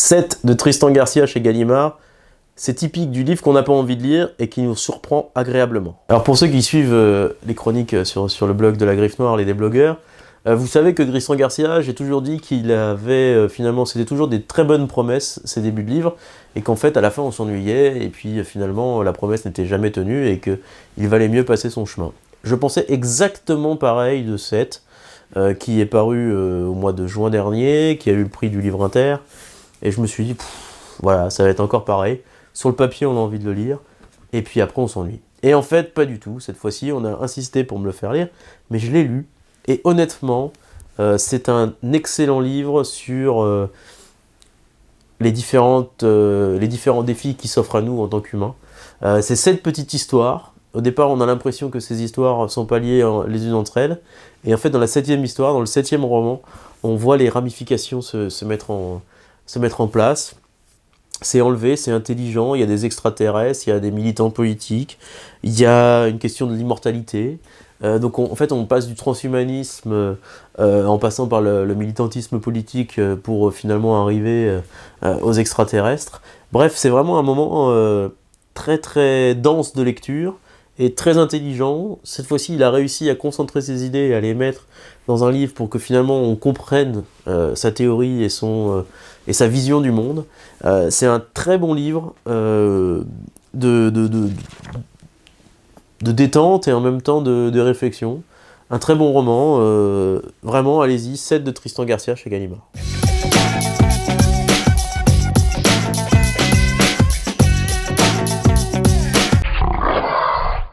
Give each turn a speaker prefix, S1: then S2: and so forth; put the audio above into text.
S1: 7 de Tristan Garcia chez Gallimard. C'est typique du livre qu'on n'a pas envie de lire et qui nous surprend agréablement. Alors pour ceux qui suivent les chroniques sur le blog de la Griffe Noire, les déblogueurs, vous savez que Tristan Garcia, j'ai toujours dit qu'il avait finalement, c'était toujours des très bonnes promesses, ses débuts de livre, et qu'en fait à la fin on s'ennuyait, et puis finalement la promesse n'était jamais tenue, et qu'il valait mieux passer son chemin. Je pensais exactement pareil de 7, qui est paru au mois de juin dernier, qui a eu le prix du livre inter, et je me suis dit, voilà, ça va être encore pareil. Sur le papier, on a envie de le lire, et puis après, on s'ennuie. Et en fait, pas du tout. Cette fois-ci, on a insisté pour me le faire lire, mais je l'ai lu. Et honnêtement, c'est un excellent livre sur les différents défis qui s'offrent à nous en tant qu'humains. C'est 7 petites histoires. Au départ, on a l'impression que ces histoires ne sont pas liées les unes entre elles. Et en fait, dans la 7e histoire, dans le 7e roman, on voit les ramifications se mettre en place. C'est enlevé, c'est intelligent, il y a des extraterrestres, il y a des militants politiques, il y a une question de l'immortalité. Donc en fait, on passe du transhumanisme en passant par le militantisme politique pour finalement arriver aux extraterrestres. Bref, c'est vraiment un moment très très dense de lecture et très intelligent. Cette fois-ci, il a réussi à concentrer ses idées et à les mettre dans un livre pour que finalement on comprenne sa théorie et sa vision du monde. C'est un très bon livre de détente et en même temps de réflexion. Un très bon roman, vraiment allez-y, 7 de Tristan Garcia chez Gallimard.